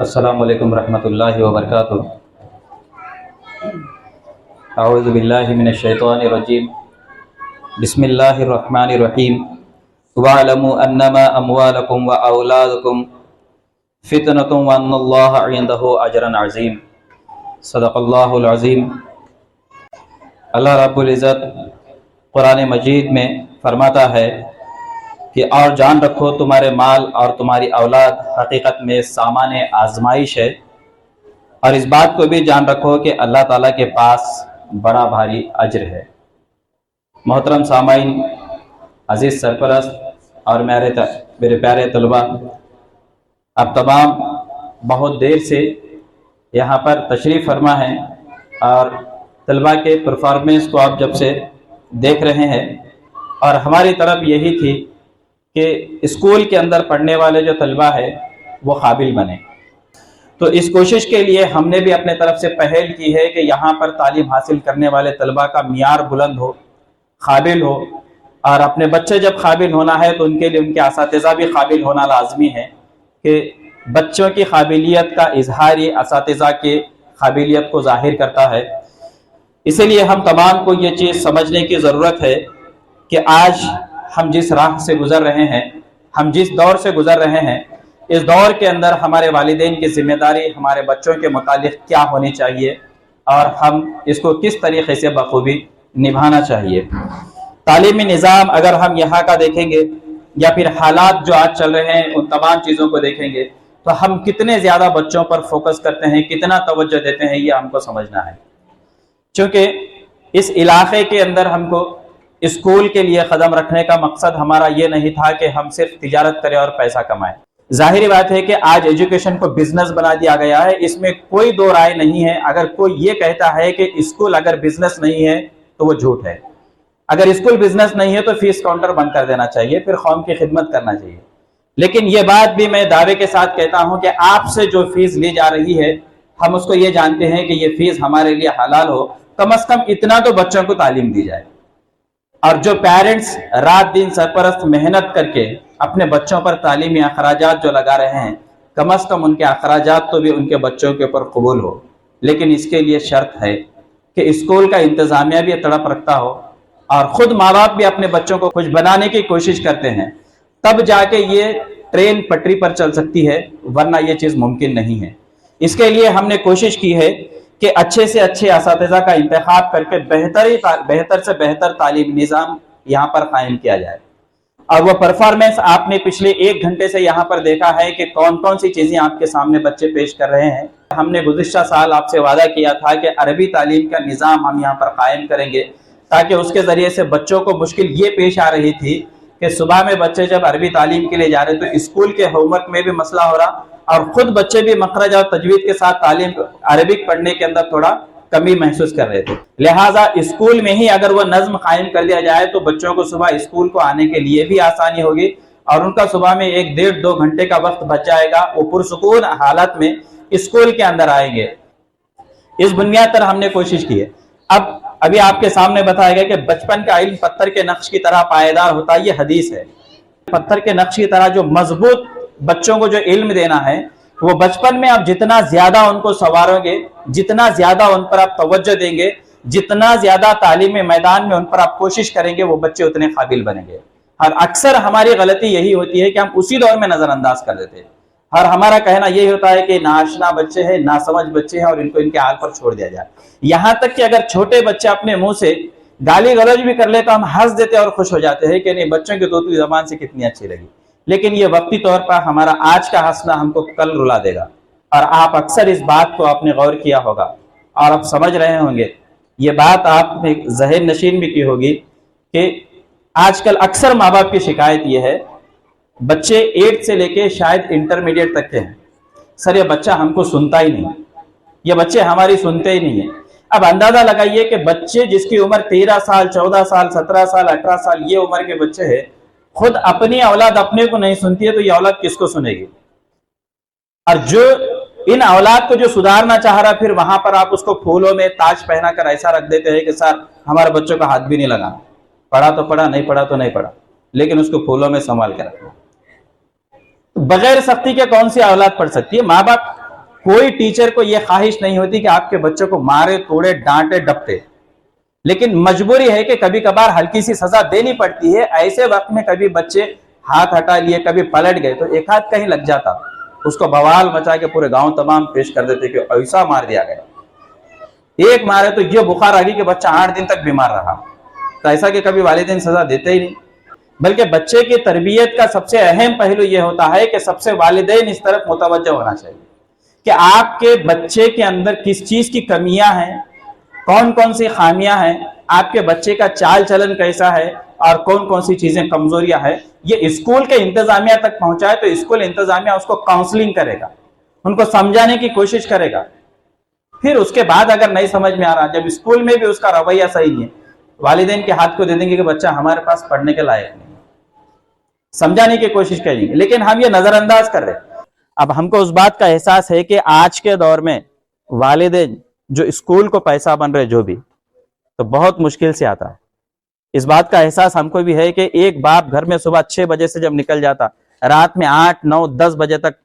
السلام علیکم ورحمۃ اللہ وبرکاتہ۔ اعوذ باللہ من الشیطان الرجیم، بسم اللہ الرحمن الرحیم۔ وَاعْلَمُوا أَنَّمَا أَمْوَالُكُمْ وَأَوْلَادُكُمْ فِتْنَةٌ وَأَنَّ اللَّهَ عِندَهُ أَجْرٌ عَظِيمٌ۔ صدق اللہ العظیم۔ اللہ رب العزت قرآن مجید میں فرماتا ہے کہ اور جان رکھو تمہارے مال اور تمہاری اولاد حقیقت میں سامان آزمائش ہے، اور اس بات کو بھی جان رکھو کہ اللہ تعالیٰ کے پاس بڑا بھاری اجر ہے۔ محترم سامعین، عزیز سرپرست اور میرے پیارے طلبہ، آپ تمام بہت دیر سے یہاں پر تشریف فرما ہیں اور طلبہ کے پرفارمنس کو آپ جب سے دیکھ رہے ہیں، اور ہماری طرف یہی تھی کہ اسکول کے اندر پڑھنے والے جو طلبہ ہیں وہ قابل بنے۔ تو اس کوشش کے لیے ہم نے بھی اپنے طرف سے پہل کی ہے کہ یہاں پر تعلیم حاصل کرنے والے طلبہ کا معیار بلند ہو، قابل ہو، اور اپنے بچے جب قابل ہونا ہے تو ان کے لیے ان کے اساتذہ بھی قابل ہونا لازمی ہے کہ بچوں کی قابلیت کا اظہار یہ اساتذہ کی قابلیت کو ظاہر کرتا ہے۔ اسی لیے ہم تمام کو یہ چیز سمجھنے کی ضرورت ہے کہ آج ہم جس راہ سے گزر رہے ہیں، ہم جس دور سے گزر رہے ہیں، اس دور کے اندر ہمارے والدین کی ذمہ داری ہمارے بچوں کے متعلق کیا ہونی چاہیے اور ہم اس کو کس طریقے سے بخوبی نبھانا چاہیے۔ تعلیمی نظام اگر ہم یہاں کا دیکھیں گے یا پھر حالات جو آج چل رہے ہیں ان تمام چیزوں کو دیکھیں گے تو ہم کتنے زیادہ بچوں پر فوکس کرتے ہیں، کتنا توجہ دیتے ہیں، یہ ہم کو سمجھنا ہے۔ چونکہ اس علاقے کے اندر ہم کو اسکول کے لیے قدم رکھنے کا مقصد ہمارا یہ نہیں تھا کہ ہم صرف تجارت کریں اور پیسہ کمائیں۔ ظاہری بات ہے کہ آج ایجوکیشن کو بزنس بنا دیا گیا ہے، اس میں کوئی دو رائے نہیں ہے۔ اگر کوئی یہ کہتا ہے کہ اسکول اگر بزنس نہیں ہے تو وہ جھوٹ ہے۔ اگر اسکول بزنس نہیں ہے تو فیس کاؤنٹر بند کر دینا چاہیے، پھر قوم کی خدمت کرنا چاہیے۔ لیکن یہ بات بھی میں دعوے کے ساتھ کہتا ہوں کہ آپ سے جو فیس لی جا رہی ہے ہم اس کو یہ جانتے ہیں کہ یہ فیس ہمارے لیے حلال ہو، کم از کم اتنا تو بچوں کو تعلیم دی جائے۔ اور جو پیرنٹس رات دن سرپرست محنت کر کے اپنے بچوں پر تعلیمی اخراجات جو لگا رہے ہیں، کم از کم ان کے اخراجات تو بھی ان کے بچوں کے اوپر قبول ہو۔ لیکن اس کے لیے شرط ہے کہ اسکول کا انتظامیہ بھی تڑپ رکھتا ہو اور خود ماں باپ بھی اپنے بچوں کو کچھ بنانے کی کوشش کرتے ہیں، تب جا کے یہ ٹرین پٹری پر چل سکتی ہے، ورنہ یہ چیز ممکن نہیں ہے۔ اس کے لیے ہم نے کوشش کی ہے کہ اچھے سے اچھے اساتذہ کا انتخاب کر کے بہتر سے بہتر تعلیم نظام یہاں پر قائم کیا جائے۔ اور وہ پرفارمنس آپ نے پچھلے 1 گھنٹے سے یہاں پر دیکھا ہے کہ کون کون سی چیزیں آپ کے سامنے بچے پیش کر رہے ہیں۔ ہم نے گزشتہ سال آپ سے وعدہ کیا تھا کہ عربی تعلیم کا نظام ہم یہاں پر قائم کریں گے، تاکہ اس کے ذریعے سے بچوں کو مشکل یہ پیش آ رہی تھی کہ صبح میں بچے جب عربی تعلیم کے لیے جا رہے تو اسکول کے ہوم ورک میں بھی مسئلہ ہو رہا، اور خود بچے بھی مخرج اور تجوید کے ساتھ تعلیم عربک پڑھنے کے اندر تھوڑا کمی محسوس کر رہے تھے۔ لہٰذا اسکول میں ہی اگر وہ نظم قائم کر دیا جائے تو بچوں کو صبح اسکول کو آنے کے لیے بھی آسانی ہوگی، اور ان کا صبح میں 1-1.5-2 گھنٹے کا وقت بچ جائے گا، وہ پرسکون حالت میں اسکول کے اندر آئیں گے۔ اس بنیاد پر ہم نے کوشش کی ہے۔ ابھی آپ کے سامنے بتایا گیا کہ بچپن کا علم پتھر کے نقش کی طرح پائیدار ہوتا ہے، یہ حدیث ہے۔ پتھر کے نقش کی طرح جو مضبوط بچوں کو جو علم دینا ہے، وہ بچپن میں آپ جتنا زیادہ ان کو سنوارو گے، جتنا زیادہ ان پر آپ توجہ دیں گے، جتنا زیادہ تعلیمی میدان میں ان پر آپ کوشش کریں گے، وہ بچے اتنے قابل بنیں گے۔ اور اکثر ہماری غلطی یہی ہوتی ہے کہ ہم اسی دور میں نظر انداز کر دیتے ہیں، اور ہمارا کہنا یہی ہوتا ہے کہ ناآشنا بچے ہیں، ناسمجھ بچے ہیں، اور ان کو ان کے حال پر چھوڑ دیا جائے۔ یہاں تک کہ اگر چھوٹے بچے اپنے منہ سے گالی گلوچ بھی کر لے تو ہم ہنس دیتے اور خوش ہو جاتے ہیں کہ نہیں، بچوں کی طوطی زبان سے کتنی اچھی لگی۔ لیکن یہ وقتی طور پر ہمارا آج کا ہنسنا ہم کو کل رلا دے گا، اور آپ اکثر اس بات کو آپ نے غور کیا ہوگا اور آپ سمجھ رہے ہوں گے، یہ بات آپ نے ذہن نشین بھی کی ہوگی کہ آج کل اکثر ماں باپ کی شکایت یہ ہے، بچے 8 سے لے کے شاید انٹرمیڈیٹ تک کے ہیں، سر یہ بچہ ہم کو سنتا ہی نہیں، یہ بچے ہماری سنتے ہی نہیں ہیں۔ اب اندازہ لگائیے کہ بچے جس کی عمر 13 سال 14 سال 17 سال 18 سال یہ عمر کے بچے ہیں، خود اپنی اولاد اپنے کو نہیں سنتی ہے تو یہ اولاد کس کو سنے گی؟ اور جو ان اولاد کو جو سدھارنا چاہ رہا پھر وہاں پر آپ اس کو پھولوں میں تاج پہنا کر ایسا رکھ دیتے ہیں کہ سر ہمارے بچوں کا ہاتھ بھی نہیں لگانا، پڑھا تو پڑھا، نہیں پڑھا تو نہیں پڑھا، لیکن اس کو پھولوں میں سنبھال کے رکھنا۔ بغیر سختی کے کون سی اولاد پڑھ سکتی ہے؟ ماں باپ کوئی ٹیچر کو یہ خواہش نہیں ہوتی کہ آپ کے بچوں کو مارے، توڑے، ڈانٹے، ڈپٹے، لیکن مجبوری ہے کہ کبھی کبھار ہلکی سی سزا دینی پڑتی ہے۔ ایسے وقت میں کبھی بچے ہاتھ ہٹا لیے، کبھی پلٹ گئے تو ایک ہاتھ کہیں لگ جاتا، اس کو بوال مچا کے پورے گاؤں تمام پیش کر دیتے کہ ایسا مار دیا گیا، ایک مارے تو یہ بخار آ گئی کہ بچہ 8 دن تک بیمار رہا۔ تو ایسا کہ کبھی والدین سزا دیتے ہی نہیں، بلکہ بچے کی تربیت کا سب سے اہم پہلو یہ ہوتا ہے کہ سب سے والدین اس طرف متوجہ ہونا چاہیے کہ آپ کے بچے کے اندر کس چیز کی کمیاں ہیں، کون کون سی خامیاں ہیں، آپ کے بچے کا چال چلن کیسا ہے اور کون کون سی چیزیں کمزوریاں ہیں۔ یہ اسکول کے انتظامیہ تک پہنچائے تو اسکول انتظامیہ اس کو کاؤنسلنگ کرے گا، ان کو سمجھانے کی کوشش کرے گا۔ پھر اس کے بعد اگر نہیں سمجھ میں آ رہا، جب اسکول میں بھی اس کا رویہ صحیح نہیں ہے، والدین کے ہاتھ کو دے دیں گے کہ بچہ ہمارے پاس پڑھنے کے لائق نہیں، سمجھانے کی کوشش کریں گے، لیکن ہم یہ نظر انداز کر رہے ہیں۔ اب ہم کو اس بات کا احساس ہے کہ آج کے دور میں والدین جو اسکول کو پیسہ بن رہے جو بھی تو بہت مشکل سے آتا ہے۔ اس بات کا احساس ہم کو بھی ہے کہ ایک باپ گھر میں صبح 6 بجے سے جب نکل جاتا، رات میں 8، 9، 10 بجے تک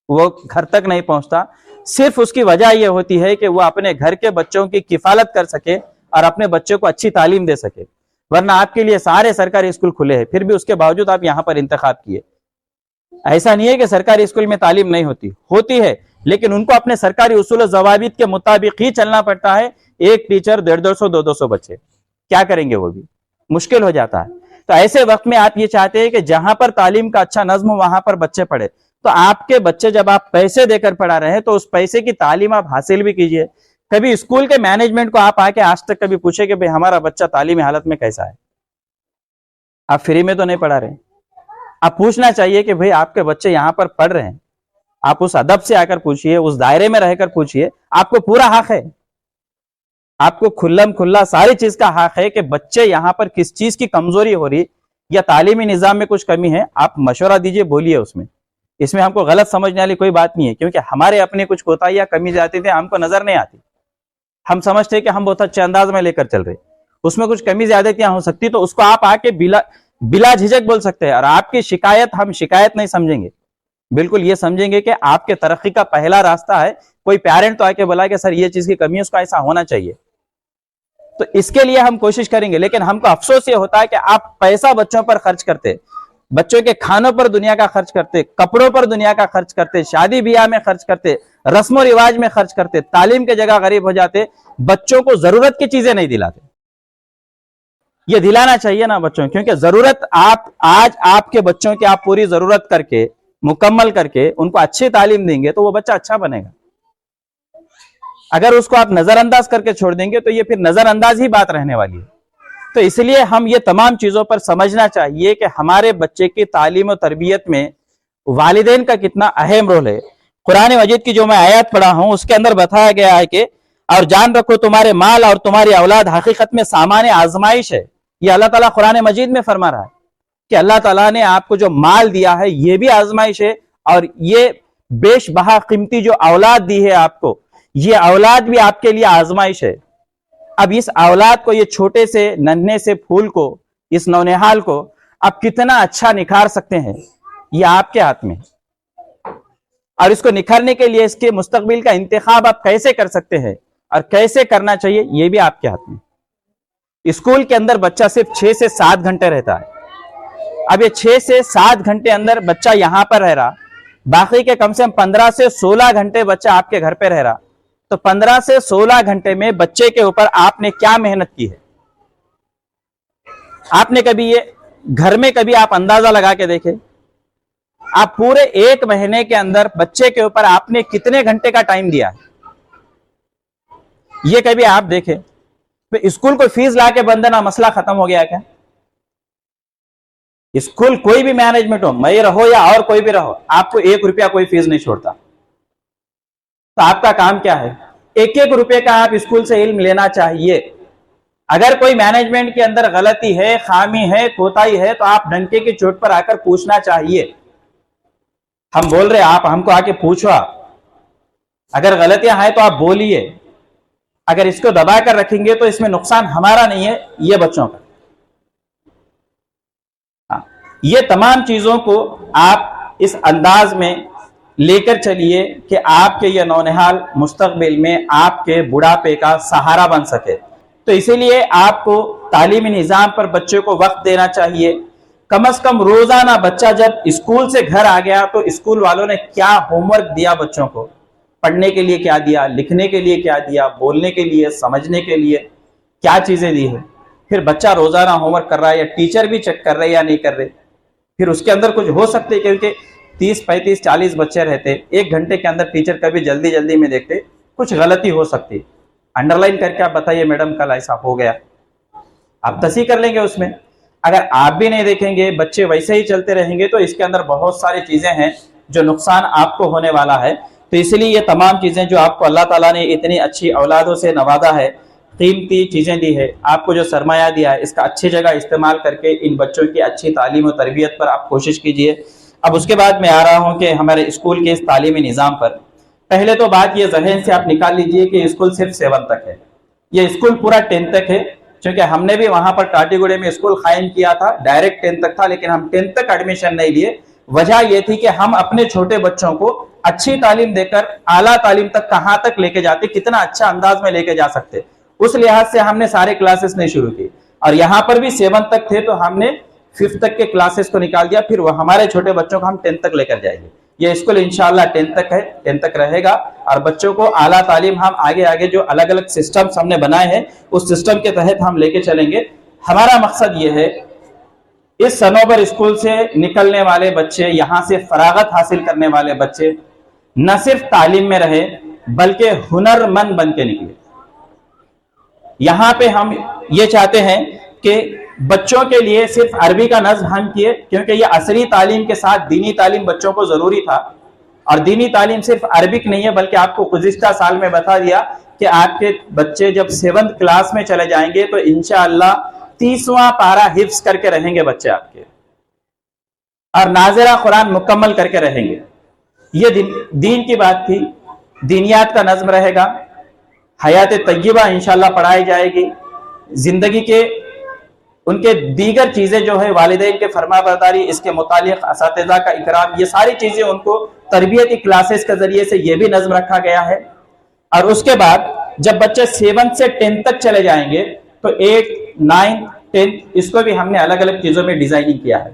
وہ گھر تک نہیں پہنچتا، صرف اس کی وجہ یہ ہوتی ہے کہ وہ اپنے گھر کے بچوں کی کفالت کر سکے اور اپنے بچوں کو اچھی تعلیم دے سکے۔ ورنہ آپ کے لیے سارے سرکاری اسکول کھلے ہیں، پھر بھی اس کے باوجود آپ یہاں پر انتخاب کیے۔ ایسا نہیں ہے کہ سرکاری اسکول میں تعلیم نہیں ہوتی ہے، لیکن ان کو اپنے سرکاری اصول و ضوابط کے مطابق ہی چلنا پڑتا ہے۔ ایک ٹیچر 150، 200 بچے کیا کریں گے، وہ بھی مشکل ہو جاتا ہے۔ تو ایسے وقت میں آپ یہ چاہتے ہیں کہ جہاں پر تعلیم کا اچھا نظم ہو وہاں پر بچے پڑھے، تو آپ کے بچے جب آپ پیسے دے کر پڑھا رہے ہیں تو اس پیسے کی تعلیم آپ حاصل بھی کیجئے۔ کبھی اسکول کے مینجمنٹ کو آپ آ کے آج تک کبھی پوچھے کہ بھئی ہمارا بچہ تعلیمی حالت میں کیسا ہے؟ آپ فری میں تو نہیں پڑھا رہے ہیں۔ آپ پوچھنا چاہیے کہ بھئی آپ کے بچے یہاں پر پڑھ رہے ہیں، آپ اس ادب سے آ کر پوچھئے، اس دائرے میں رہ کر پوچھئے۔ آپ کو پورا حق ہے، آپ کو کھلم کھلا ساری چیز کا حق ہے کہ بچے یہاں پر کس چیز کی کمزوری ہو رہی یا تعلیمی نظام میں کچھ کمی ہے، آپ مشورہ دیجئے، بولیے۔ اس میں ہم کو غلط سمجھنے والی کوئی بات نہیں ہے، کیونکہ ہمارے اپنے کچھ کوتاہیاں کمی جاتی تھے، ہم کو نظر نہیں آتی، ہم سمجھتے کہ ہم بہت اچھے انداز میں لے کر چل رہے، اس میں کچھ کمی زیادتیاں ہو سکتی تو اس کو آپ آ کے بلا جھجک بول سکتے ہیں، اور آپ کی شکایت ہم شکایت نہیں سمجھیں گے، بالکل یہ سمجھیں گے کہ آپ کے ترقی کا پہلا راستہ ہے۔ کوئی پیرنٹ تو آ کے بولا کہ سر یہ چیز کی کمی ہے، اس کا ایسا ہونا چاہیے، تو اس کے لیے ہم کوشش کریں گے۔ لیکن ہم کو افسوس یہ ہوتا ہے کہ آپ پیسہ بچوں پر خرچ کرتے، بچوں کے کھانوں پر دنیا کا خرچ کرتے، کپڑوں پر دنیا کا خرچ کرتے، شادی بیاہ میں خرچ کرتے، رسم و رواج میں خرچ کرتے، تعلیم کے جگہ غریب ہو جاتے، بچوں کو ضرورت کی چیزیں نہیں دلاتے۔ یہ دلانا چاہیے نا بچوں، کیونکہ ضرورت آج آپ کے بچوں کی آپ پوری ضرورت کر کے مکمل کر کے ان کو اچھی تعلیم دیں گے تو وہ بچہ اچھا بنے گا۔ اگر اس کو آپ نظر انداز کر کے چھوڑ دیں گے تو یہ پھر نظر انداز ہی بات رہنے والی ہے۔ تو اس لیے ہم یہ تمام چیزوں پر سمجھنا چاہیے کہ ہمارے بچے کی تعلیم و تربیت میں والدین کا کتنا اہم رول ہے۔ قرآن مجید کی جو میں آیات پڑھا ہوں اس کے اندر بتایا گیا ہے کہ اور جان رکھو تمہارے مال اور تمہاری اولاد حقیقت میں سامان آزمائش ہے۔ یہ اللہ تعالیٰ قرآن مجید میں فرما رہا ہے کہ اللہ تعالیٰ نے آپ کو جو مال دیا ہے یہ بھی آزمائش ہے، اور یہ بیش بہا قیمتی جو اولاد دی ہے آپ کو، یہ اولاد بھی آپ کے لیے آزمائش ہے۔ اب اس اولاد کو، یہ چھوٹے سے ننھے سے پھول کو، اس نونہال کو آپ کتنا اچھا نکھار سکتے ہیں، یہ آپ کے ہاتھ میں، اور اس کو نکھارنے کے لیے اس کے مستقبل کا انتخاب آپ کیسے کر سکتے ہیں اور کیسے کرنا چاہیے یہ بھی آپ کے ہاتھ میں۔ اسکول کے اندر بچہ صرف 6 سے 7 گھنٹے رہتا ہے۔ اب یہ 6 سے 7 گھنٹے اندر بچہ یہاں پر رہ رہا، باقی کے کم سے کم 15 سے 16 گھنٹے بچہ آپ کے گھر پہ رہ رہا، تو 15 سے 16 گھنٹے میں بچے کے اوپر آپ نے کیا محنت کی ہے؟ آپ نے کبھی یہ گھر میں کبھی آپ اندازہ لگا کے دیکھیں، آپ پورے 1 مہینے کے اندر بچے کے اوپر آپ نے کتنے گھنٹے کا ٹائم دیا ہے؟ یہ کبھی آپ دیکھیں۔ اسکول کو فیس لا کے بندنا مسئلہ ختم ہو گیا کیا؟ اسکول کوئی بھی مینجمنٹ ہو، میں رہو یا اور کوئی بھی رہو، آپ کو 1 روپیہ کوئی فیس نہیں چھوڑتا۔ تو آپ کا کام کیا ہے؟ 1 روپے کا آپ اسکول سے علم لینا چاہیے۔ اگر کوئی مینجمنٹ کے اندر غلطی ہے، خامی ہے، کوتاہی ہے تو آپ ڈنکے کی چوٹ پر آ کر پوچھنا چاہیے۔ ہم بول رہے آپ ہم کو آ کے پوچھو، اگر غلطیاں ہیں تو آپ بولیے، اگر اس کو دبا کر رکھیں گے تو اس میں نقصان ہمارا نہیں ہے، یہ بچوں کا۔ یہ تمام چیزوں کو آپ اس انداز میں لے کر چلیے کہ آپ کے یہ نونہال مستقبل میں آپ کے بڑھاپے کا سہارا بن سکے۔ تو اسی لیے آپ کو تعلیمی نظام پر بچے کو وقت دینا چاہیے۔ کم از کم روزانہ بچہ جب اسکول سے گھر آ گیا تو اسکول والوں نے کیا ہوم ورک دیا بچوں کو، پڑھنے کے لیے کیا دیا، لکھنے کے لیے کیا دیا، بولنے کے لیے، سمجھنے کے لیے کیا چیزیں دی ہے، پھر بچہ روزانہ ہوم ورک کر رہا ہے یا ٹیچر بھی چیک کر رہے یا نہیں کر رہے، پھر اس کے اندر کچھ ہو سکتے، کیونکہ 30 35 40 بچے رہتے، 1 گھنٹے کے اندر ٹیچر کبھی جلدی میں دیکھتے کچھ غلطی ہو سکتی، انڈر لائن کر کے آپ بتائیے میڈم کل ایسا ہو گیا، آپ تصحیح کر لیں گے اس میں۔ اگر آپ بھی نہیں دیکھیں گے، بچے ویسے ہی چلتے رہیں گے، تو اس کے اندر بہت ساری چیزیں ہیں جو نقصان آپ کو ہونے والا ہے۔ تو اس لیے یہ تمام چیزیں جو آپ کو اللہ تعالیٰ نے اتنی اچھی اولادوں سے نوازا ہے، قیمتی چیزیں دی ہے، آپ کو جو سرمایہ دیا ہے، اس کا اچھی جگہ استعمال کر کے ان بچوں کی اچھی تعلیم و تربیت پر آپ کوشش کیجئے۔ اب اس کے بعد میں آ رہا ہوں کہ ہمارے اسکول کے اس تعلیمی نظام پر پہلے تو بات یہ ذہن سے آپ نکال لیجئے کہ اسکول صرف 7 تک ہے، یہ اسکول پورا 10 تک ہے، چونکہ ہم نے بھی وہاں پر ٹاٹی گوڑے میں اسکول قائم کیا تھا، ڈائریکٹ 10 تک تھا، لیکن ہم 10 تک ایڈمیشن نہیں لیے۔ وجہ یہ تھی کہ ہم اپنے چھوٹے بچوں کو اچھی تعلیم دے کر اعلیٰ تعلیم تک کہاں تک لے کے جاتے، کتنا اچھا انداز میں لے کے جا سکتے، اس لحاظ سے ہم نے سارے کلاسز نہیں شروع کی، اور یہاں پر بھی 7 تک تھے تو ہم نے 5 تک کے کلاسز کو نکال دیا، پھر وہ ہمارے چھوٹے بچوں کو ہم 10 تک لے کر جائیں گے۔ یہ اسکول انشاءاللہ 10 تک ہے، 10 تک رہے گا، اور بچوں کو اعلیٰ تعلیم ہم آگے جو الگ الگ سسٹمز ہم نے بنائے ہیں اس سسٹم کے تحت ہم لے کے چلیں گے۔ ہمارا مقصد یہ ہے اس صنوبر اسکول سے نکلنے والے بچے، یہاں سے فراغت حاصل کرنے والے بچے نہ صرف تعلیم میں رہے بلکہ ہنر مند بن کے نکلے۔ یہاں پہ ہم یہ چاہتے ہیں کہ بچوں کے لیے صرف عربی کا نظم ہم کیے، کیونکہ یہ عصری تعلیم کے ساتھ دینی تعلیم بچوں کو ضروری تھا، اور دینی تعلیم صرف عربک نہیں ہے بلکہ آپ کو گزشتہ سال میں بتا دیا کہ آپ کے بچے جب 7th کلاس میں چلے جائیں گے تو انشاءاللہ 30واں پارہ حفظ کر کے رہیں گے بچے آپ کے، اور ناظرہ قرآن مکمل کر کے رہیں گے۔ یہ دین کی بات تھی، دینیات کا نظم رہے گا، حیات طیبہ انشاءاللہ پڑھائی جائے گی، زندگی کے ان کے دیگر چیزیں جو ہے، والدین کے فرما برداری، اس کے متعلق اساتذہ کا اکرام، یہ ساری چیزیں ان کو تربیتی کلاسز کے ذریعے سے یہ بھی نظم رکھا گیا ہے۔ اور اس کے بعد جب بچے 7 سے 10 تک چلے جائیں گے تو 8 9 10 اس کو بھی ہم نے الگ الگ چیزوں میں ڈیزائننگ کیا ہے۔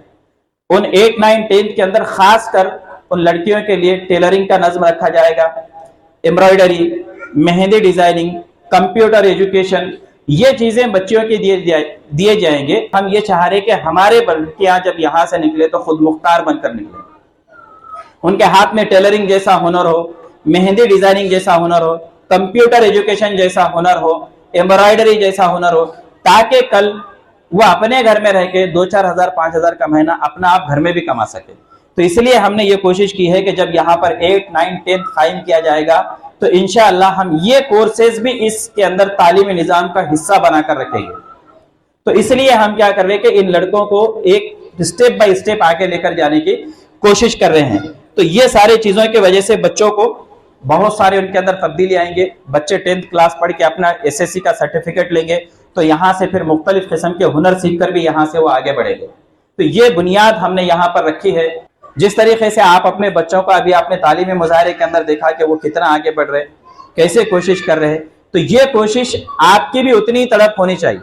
ان 8 9 10 کے اندر خاص کر ان لڑکیوں کے لیے ٹیلرنگ کا نظم رکھا جائے گا، ایمبرائڈری، مہندی ڈیزائننگ، کمپیوٹر ایجوکیشن، یہ چیزیں بچوں کے دیے جائیں گے۔ ہم یہ چاہ رہے کہ ہمارے بلکیاں جب یہاں سے نکلے تو خود مختار بن کر نکلے، ان کے ہاتھ میں ٹیلرنگ جیسا ہنر ہو، مہندی ڈیزائننگ جیسا ہنر ہو، کمپیوٹر ایجوکیشن جیسا ہنر ہو، ایمبرائڈری جیسا ہنر ہو، تاکہ کل وہ اپنے گھر میں رہ کے 2-4 ہزار 5 ہزار کا مہینہ اپنا آپ گھر میں بھی کما سکے۔ تو اس لیے ہم نے یہ کوشش کی ہے کہ جب یہاں پر 8 9 10 قائم کیا جائے گا تو انشاءاللہ ہم یہ کورسز بھی اس کے اندر تعلیمی نظام کا حصہ بنا کر رکھیں گے۔ تو اس لیے ہم کیا کر رہے ہیں کہ ان لڑکوں کو ایک سٹیپ بائی سٹیپ آگے لے کر جانے کی کوشش کر رہے ہیں۔ تو یہ سارے چیزوں کی وجہ سے بچوں کو بہت سارے ان کے اندر تبدیلی آئیں گے۔ بچے 10th کلاس پڑھ کے اپنا SSC کا سرٹیفکیٹ لیں گے تو یہاں سے پھر مختلف قسم کے ہنر سیکھ کر بھی یہاں سے وہ آگے بڑھیں گے۔ تو یہ بنیاد ہم نے یہاں پر رکھی ہے۔ جس طریقے سے آپ اپنے بچوں کو ابھی آپ نے تعلیمی مظاہرے کے اندر دیکھا کہ وہ کتنا آگے بڑھ رہے، کیسے کوشش کر رہے، تو یہ کوشش آپ کی بھی اتنی تڑپ ہونی چاہیے۔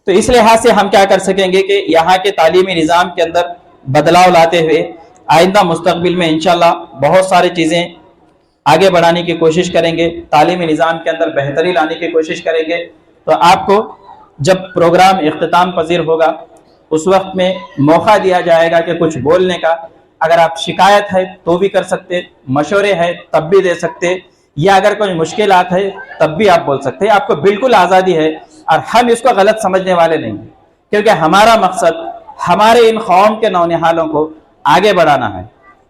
تو اس لحاظ سے ہم کیا کر سکیں گے کہ یہاں کے تعلیمی نظام کے اندر بدلاؤ لاتے ہوئے آئندہ مستقبل میں انشاءاللہ بہت ساری چیزیں آگے بڑھانے کی کوشش کریں گے، تعلیمی نظام کے اندر بہتری لانے کی کوشش کریں گے۔ تو آپ کو جب پروگرام اختتام پذیر ہوگا اس وقت میں موقع دیا جائے گا کہ کچھ بولنے کا، اگر آپ شکایت ہے تو بھی کر سکتے، مشورے ہے تب بھی دے سکتے، یا اگر کوئی مشکلات ہے تب بھی آپ بول سکتے، آپ کو بالکل آزادی ہے، اور ہم اس کو غلط سمجھنے والے نہیں ہیں، کیونکہ ہمارا مقصد ہمارے ان قوم کے نونہالوں کو آگے بڑھانا ہے۔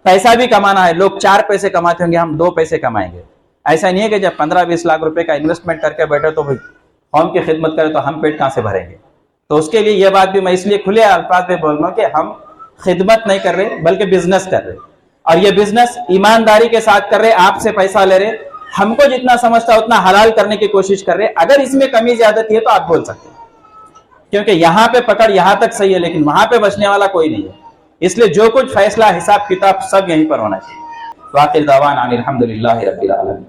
پیسہ بھی کمانا ہے، لوگ 4 پیسے کماتے ہوں گے، ہم 2 پیسے کمائیں گے۔ ایسا نہیں ہے کہ جب 15-20 لاکھ روپے کا انویسٹمنٹ کر کے بیٹھے تو قوم کی خدمت کرے تو ہم پیٹ کہاں سے بھریں گے۔ تو اس کے لیے یہ بات بھی میں اس لیے کھلے الفاظ میں بول رہا ہوں کہ ہم خدمت نہیں کر رہے بلکہ بزنس کر رہے۔ اور یہ بزنس ایمانداری کے ساتھ کر رہے، آپ سے پیسہ لے رہے، ہم کو جتنا سمجھتا اتنا حلال کرنے کی کوشش کر رہے، اگر اس میں کمی زیادتی ہے تو آپ بول سکتے ہیں، کیونکہ یہاں پہ پکڑ یہاں تک صحیح ہے لیکن وہاں پہ بچنے والا کوئی نہیں ہے، اس لیے جو کچھ فیصلہ حساب کتاب سب یہیں پر ہونا چاہیے۔ واخر دعوانا الحمدللہ رب العالمین۔